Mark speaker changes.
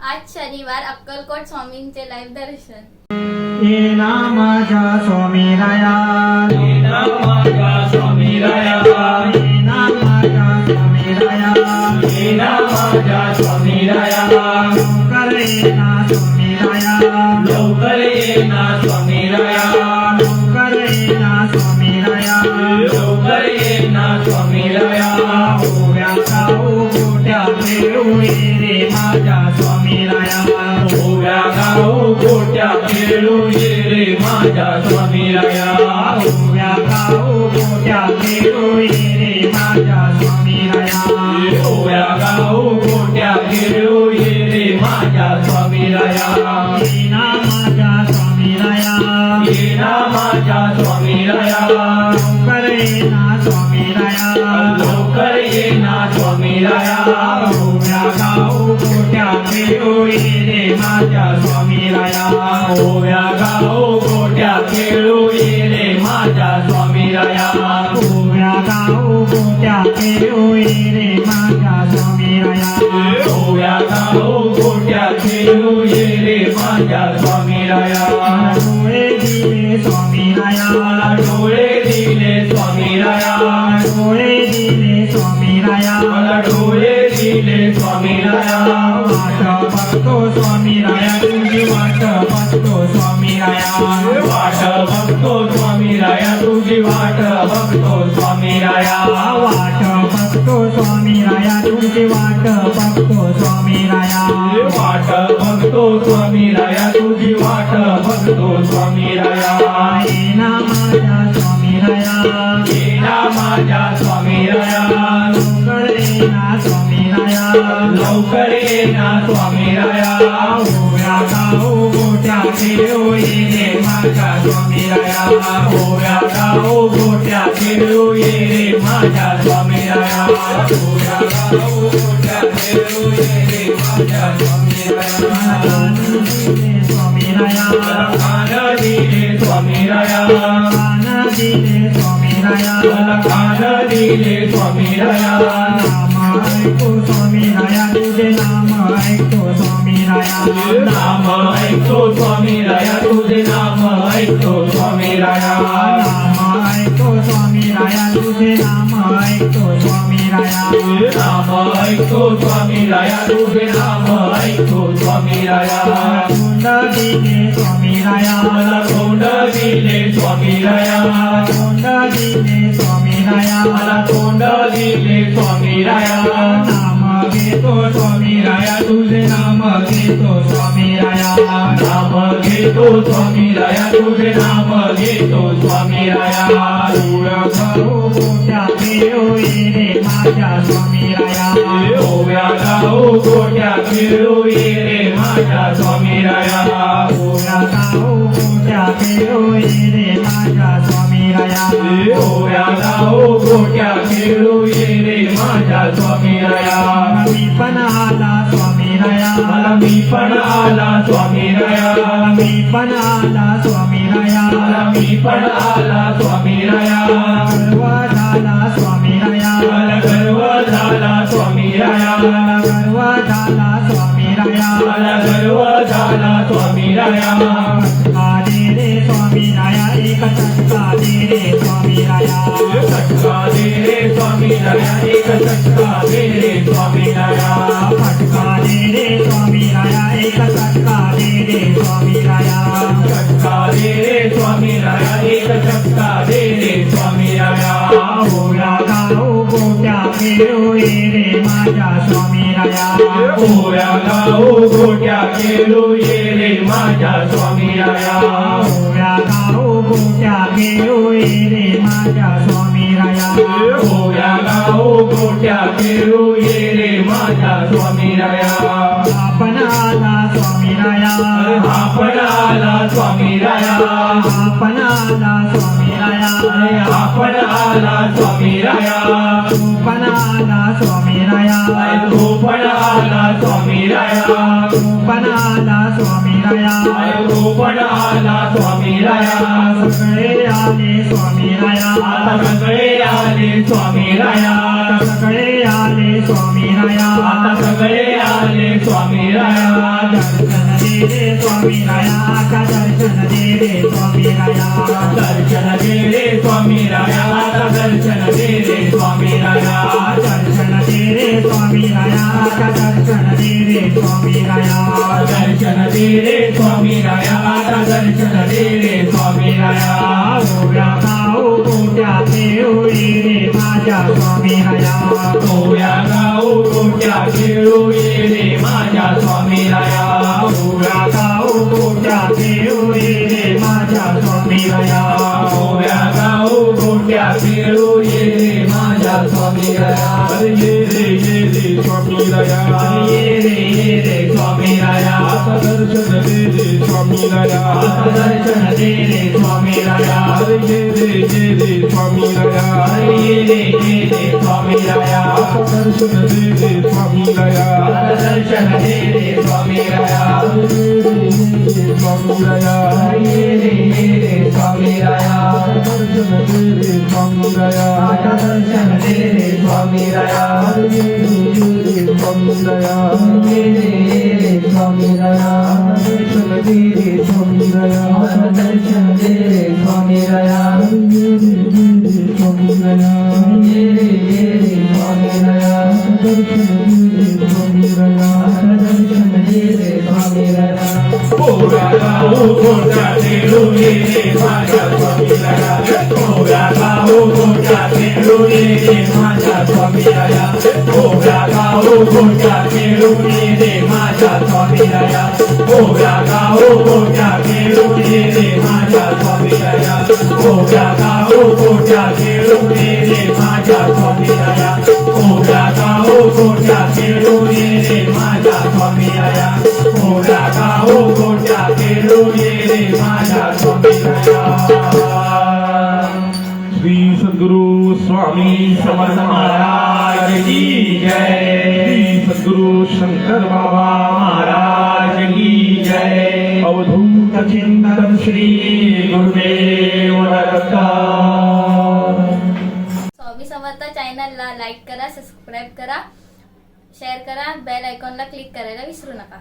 Speaker 1: आज शनिवार अक्कलकोट स्वामींचे लाईव्ह दर्शन.
Speaker 2: ये नामाच्या स्वामी राया,
Speaker 3: ये नामाच्या स्वामी राया,
Speaker 2: ये नामाच्या स्वामी राया,
Speaker 3: ये नामाच्या स्वामी राया,
Speaker 2: लवकर ये ना स्वामी राया,
Speaker 3: लवकर ये ना स्वामी राया,
Speaker 2: लवकर ये ना स्वामी राया,
Speaker 3: लवकर ये ना स्वामी राया.
Speaker 2: ओव्या गाऊ गोट्या खेळू ये रे माझ्या स्वामी राया,
Speaker 3: ओव्या गाऊ गोट्या खेळू ये रे माझ्या स्वामी राया,
Speaker 2: ओव्या गाऊ गोट्या खेळू ये रे माझ्या स्वामी राया.
Speaker 3: ओव्या गाऊ गोट्या खेळू ये रे माझ्या स्वामी राया.
Speaker 2: ये नामाच्या स्वामी राया,
Speaker 3: ये नामाच्या स्वामी राया,
Speaker 2: लवकर ये ना स्वामी राया,
Speaker 3: लवकर ये ना स्वामी राया.
Speaker 2: ओव्या गाऊ गोट्या खेळू ये रे माझ्या स्वामी राया,
Speaker 3: ओव्या गाऊ गोट्या खेळू ये रे माझ्या स्वामी राया,
Speaker 2: ओव्या गाऊ गोट्या खेळू ये रे माझ्या स्वामी राया.
Speaker 3: ओव्या गाऊ गोट्या खेळू ये रे माझ्या स्वामी राया.
Speaker 2: डोळे दिले स्वामी राया,
Speaker 3: डोळे दिले स्वामी राया,
Speaker 2: डोळे दिले स्वामी राया,
Speaker 3: मला डोळे दिले स्वामी राया.
Speaker 2: वाट बघतो स्वामी राया, तुझी वाट बघतो स्वामी राया,
Speaker 3: वाट बघतो स्वामी राया, तुझी वाट बघतो स्वामी राया.
Speaker 2: वाट बघतो स्वामी राया, तुझी वाट बघतो स्वामी राया.
Speaker 3: वाट बघतो स्वामी राया, तुझी वाट बघतो स्वामी राया.
Speaker 2: ये ना माझ्या स्वामी राया,
Speaker 3: ये ना माझ्या स्वामी राया,
Speaker 2: लवकर ये ना स्वामी राया,
Speaker 3: लवकर ये ना स्वामी राया.
Speaker 2: ओव्या गाऊ गोट्या खेळू ये रे माझ्या स्वामी राया,
Speaker 3: ओव्या गाऊ गोट्या खेळू ये रे माझ्या स्वामी राया. ओव्या गाऊ गोट्या खेळू ये रे माझ्या स्वामी राया.
Speaker 2: स्वामी राया,
Speaker 3: कान दिले स्वामी राया,
Speaker 2: कान दिले स्वामी राया,
Speaker 3: कान दिले स्वामी राया.
Speaker 2: नाम ऐकतो स्वामी राया, तुझे नाम ऐकतो स्वामी राया,
Speaker 3: नाम ऐकतो स्वामी राया, तुझे नाम ऐकतो स्वामी राया.
Speaker 2: नाम ऐकतो स्वामी राया, तुझे नाम ऐकतो स्वामी राया.
Speaker 3: नाम ऐकतो स्वामी राया, तुझे नाम ऐकतो स्वामी राया.
Speaker 2: तोंड दिले स्वामी राया,
Speaker 3: मला तोंड दिले स्वामी राया,
Speaker 2: तोंड दिले स्वामी राया,
Speaker 3: मला तोंड दिले स्वामी राया.
Speaker 2: नाम घेतो स्वामी राया, तुझे नाम घेतो स्वामी राया,
Speaker 3: नाम घेतो स्वामी राया, तुझे नाम घेतो स्वामी राया.
Speaker 2: ओव्या गाऊ गोट्या खेळू ये रे माझ्या स्वामी राया,
Speaker 3: ओव्या गाऊ गोट्या खेळू ये रे माझ्या स्वामी राया.
Speaker 2: ओव्या गाऊ गोट्या खेळू ये रे माझ्या स्वामी राया.
Speaker 3: ओव्या गाऊ गोट्या खेळू ये रे माझ्या स्वामी राया.
Speaker 2: मी पण आला स्वामी राया,
Speaker 3: मला मी पण आला स्वामी राया,
Speaker 2: मी पण आला स्वामी राया,
Speaker 3: मला मी पण आला स्वामी राया.
Speaker 2: गर्व झाला स्वामी राया,
Speaker 3: मला गर्व झाला स्वामी राया,
Speaker 2: गर्व झाला स्वामी राया.
Speaker 3: मला गर्व झाला स्वामी राया.
Speaker 2: फटका दे रे स्वामी राया, एक फटका दे रे स्वामी राया,
Speaker 3: फटका दे रे स्वामी राया, एक फटका दे रे स्वामी राया.
Speaker 2: फटका दे रे स्वामी राया, एक फटका दे रे स्वामी राया.
Speaker 3: फटका दे रे स्वामी राया, एक फटका दे रे स्वामी राया.
Speaker 2: ओव्या गाऊ गोट्या खेळू ये रे माझ्या स्वामी राया,
Speaker 3: ओव्या गाऊ गोट्या खेळू ये रे माझ्या स्वामी राया.
Speaker 2: ओव्या गाऊ गोट्या खेळू ये रे माझ्या स्वामी राया.
Speaker 3: ओव्या गाऊ गोट्या खेळू ये रे माझ्या स्वामी राया.
Speaker 2: आपण आला स्वामी राया,
Speaker 3: आपण आला स्वामी राया,
Speaker 2: आपण आला स्वामी राया,
Speaker 3: आपण आला स्वामी राया.
Speaker 2: तू पण आला स्वामी राया,
Speaker 3: तू पण आला स्वामी राया,
Speaker 2: तू पण आला स्वामी राया.
Speaker 3: तू पण आला स्वामी राया.
Speaker 2: सगळे आले स्वामी राया,
Speaker 3: आता सगळे आले स्वामी राया,
Speaker 2: सगळे आले स्वामी राया
Speaker 3: आता सगळे आले स्वामी राया
Speaker 2: दर्शन दे रे स्वामी राया आता दर्शन दे रे स्वामी राया
Speaker 3: दर्शन दे रे स्वामी राया आता दर्शन दे रे स्वामी राया
Speaker 2: दर्शन दे रे स्वामी राया आता दर्शन दे रे स्वामी राया
Speaker 3: दर्शन दे रे स्वामी राया आता दर्शन दे रे स्वामी राया
Speaker 2: ओव्या गाऊ गोट्या देऊ ये रे माझ्या स्वामी राया
Speaker 3: ओव्या गाऊ गोट्या खेळू ये रे माझ्या स्वामी राया
Speaker 2: ओव्या गाऊ गोट्या देऊ ये रे माझ्या स्वामी राया
Speaker 3: ओव्या गाऊ गोट्या खेळू ये रे माझ्या स्वामी राया
Speaker 4: अरे ये रे स्वामी राया
Speaker 3: ये रे स्वामी राया
Speaker 4: आता दर्शन दे रे स्वामी राया
Speaker 3: आता दर्शन दे रे स्वामी राया
Speaker 4: अरे ये रे स्वामी राया
Speaker 3: ये रे स्वामी राया
Speaker 4: आता दर्शन दे रे स्वामी राया
Speaker 3: आता दर्शन दे रे स्वामी राया
Speaker 4: स्वामी राया
Speaker 3: ये रे स्वामी राया
Speaker 4: दर्शन दे रे स्वामी राया
Speaker 3: आता दर्शन दे रे स्वामी राया
Speaker 4: स्वामी राया
Speaker 3: ये रे स्वामी राया
Speaker 4: दर्शन दे रे स्वामी राया
Speaker 3: आता दर्शन दे रे स्वामी राया
Speaker 4: स्वामी राया
Speaker 3: ये रे स्वामी राया
Speaker 4: दर्शन दे रे स्वामी राया
Speaker 3: आता दर्शन दे रे स्वामी राया
Speaker 4: ओव्या गाऊ गोट्या खेळू ये रे माझ्या स्वामी राया
Speaker 3: ओव्या गाऊ गोट्या खेळू ये रे माझ्या स्वामी राया ओव्या गाऊ गोट्या खेळू ये रे माझ्या स्वामी राया ओव्या गाऊ गोट्या खेळू ये रे माझ्या स्वामी राया ओव्या गाऊ गोट्या खेळू ये रे माझ्या स्वामी राया ओव्या गाऊ गोट्या खेळू ये रे माझ्या स्वामी राया ओव्या गाऊ गोट्या खेळू ये रे माझ्या स्वामी राया
Speaker 4: श्री सद्गुरु स्वामी
Speaker 3: समर्थ महाराज की जय
Speaker 4: श्री सद्गुरु शंकर बाबा
Speaker 3: महाराज की जय
Speaker 4: अवधूत चिंतन
Speaker 3: श्री गुरुदेव दत्त
Speaker 1: स्वामी समर्थ चॅनलला लाईक करा, सबस्क्राईब करा, शेअर करा, बेल आयकॉनला क्लिक करायला विसरू नका.